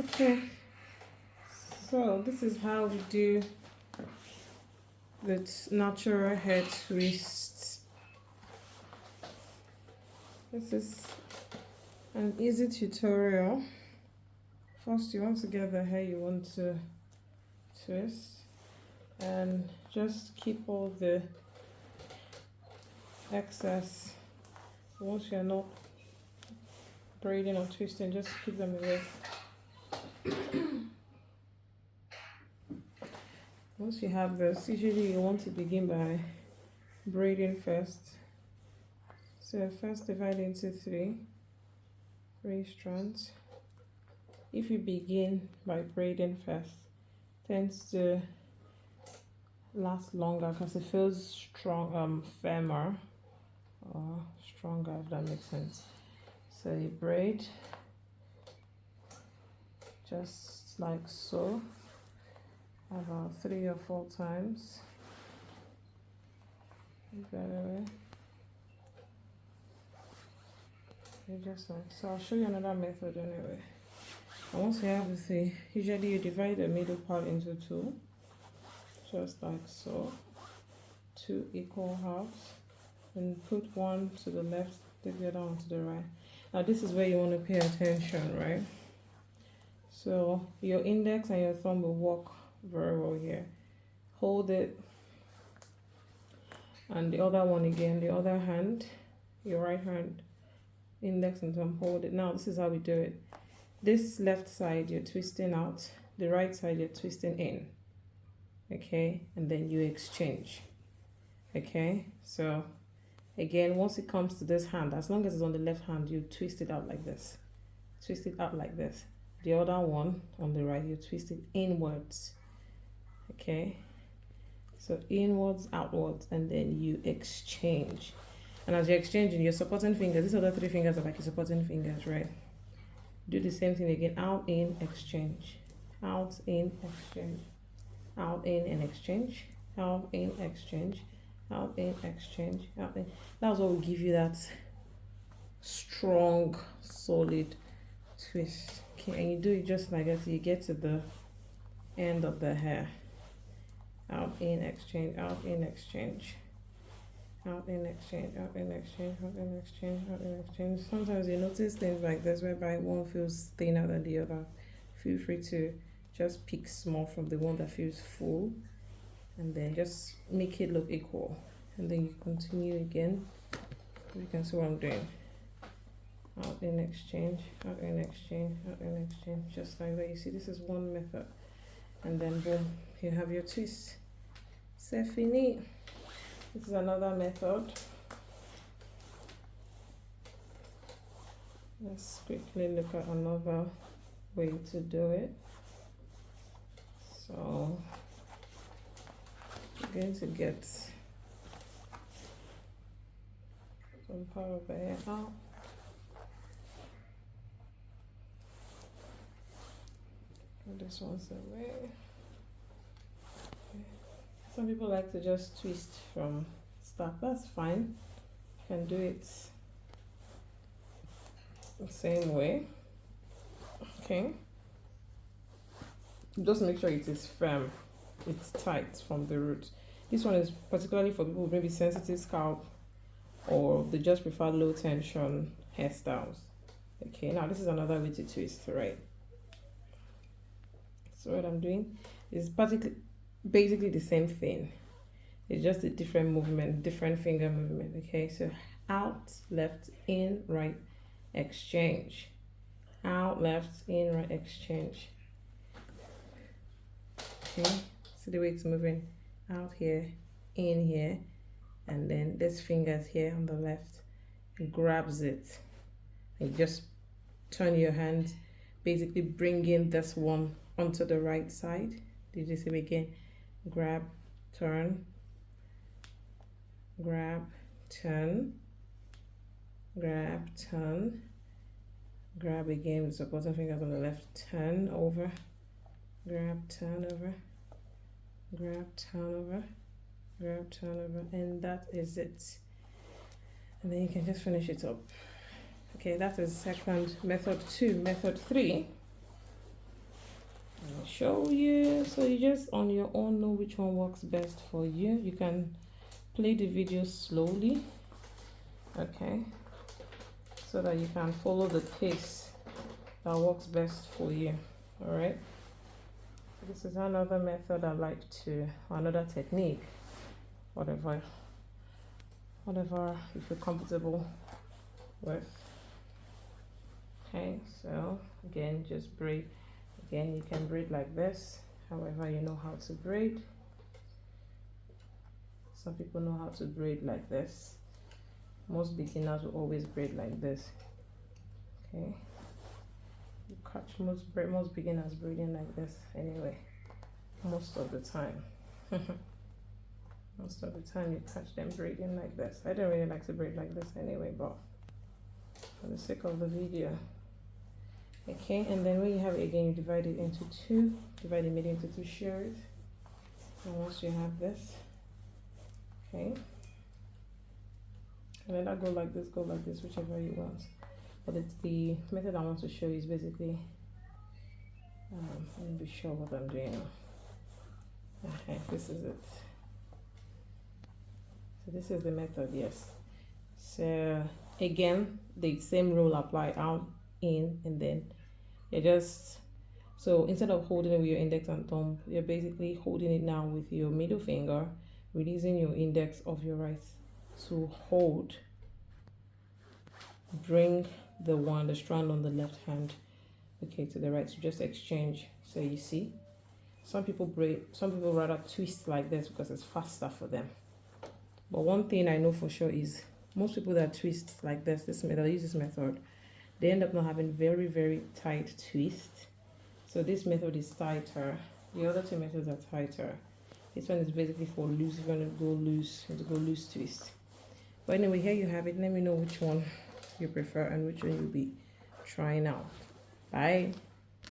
Okay, so this is how we do the natural hair twist. This is an easy tutorial. First, you want to get the hair you want to twist, and just keep all the excess. Once you're not braiding or twisting, just keep them away. Once you have this, usually you want to begin by braiding first. So first divide into three strands. If you begin by braiding first, tends to last longer because it feels strong, firmer or stronger, if that makes sense. So you braid just like so, about 3 or 4 times. Move that away. Just like so. I'll show you another method anyway. And once you have the three, usually you divide the middle part into 2, just like so, 2 equal halves, and put one to the left, take the other one to the right. Now this is where you want to pay attention, right? So your index and your thumb will work very well here. Hold it, and the other one again, the other hand, your right hand, index and thumb, hold it. Now this is how we do it. This left side you're twisting out, the right side you're twisting in, okay, and then you exchange. Okay, so again, once it comes to this hand, as long as it's on the left hand, you twist it out like this, twist it out like this. The other one on the right, you twist it inwards. Okay, so inwards, outwards, and then you exchange. And as you're exchanging, your supporting fingers, these other 3 fingers are like your supporting fingers, right? Do the same thing again. Out, in, exchange. Out, in, exchange. Out, in, and exchange. Out, in, exchange. Out, in, exchange. Out, in. That's what will give you that strong, solid twist. Okay, and you do it just like that till you get to the end of the hair. Out, in, exchange. Out, in, exchange. Out, in, exchange. Out, in, exchange. Out, in, exchange. Out, in, exchange. Sometimes you notice things like this whereby one feels thinner than the other. Feel free to just pick small from the one that feels full, and then just make it look equal, and then you continue again. You can see what I'm doing. Out, in, exchange. Out, in, exchange. Out, in, exchange. Just like that. You see, this is one method, and then boom, you have your twist. C'est fini. This is another method. Let's quickly look at another way to do it. So you're going to get some part of the hair out. Put this one's away. Some people like to just twist from start. That's fine. You can do it the same way. Okay. Just make sure it is firm. It's tight from the root. This one is particularly for people with maybe sensitive scalp, or they just prefer low tension hairstyles. Okay, now this is another way to twist, right? So what I'm doing is basically the same thing. It's just a different movement, different finger movement. Okay, so out, left, in, right, exchange. Out, left, in, right, exchange. Okay, see the way it's moving. Out here, in here, and then this finger's here on the left. It grabs it, and you just turn your hand, basically bringing this one onto the right side. Did you see it again? Grab, turn, grab, turn, grab, turn, grab again with supporting fingers on the left, turn over, grab, turn over, grab, turn over, grab, turn over, and that is it. And then you can just finish it up. Okay, that is second method 2. Method 3 show you, so you just on your own know which one works best for you. You can play the video slowly, okay, so that you can follow the pace that works best for you. All right, this is another method I like to, another technique, whatever you feel comfortable with. Okay, so again, just braid. Again, you can braid like this, however you know how to braid. Some people know how to braid like this. Most beginners will always braid like this. Okay, you catch most beginners braiding like this anyway, most of the time. Most of the time you catch them braiding like this. I don't really like to braid like this anyway, but for the sake of the video. Okay, and then when you have it again, you divide it into two, divide the middle into two, share it. And once you have this, okay, and then that go like this, whichever you want. But it's the method I want to show you is basically, let me be sure what I'm doing now. Okay, this is it. So this is the method, yes. So again, the same rule apply, out, in, and then you're just, so instead of holding it with your index and thumb, you're basically holding it now with your middle finger, releasing your index of your right to hold, bring the strand on the left hand, okay, to the right, to just exchange. So you see, some people rather twist like this because it's faster for them. But one thing I know for sure is most people that twist like this method, use this method, they end up not having very, very tight twist. So this method is tighter. The other two methods are tighter. This one is basically for loose. If you want to go loose twist. But anyway, here you have it. Let me know which one you prefer and which one you'll be trying out. Bye.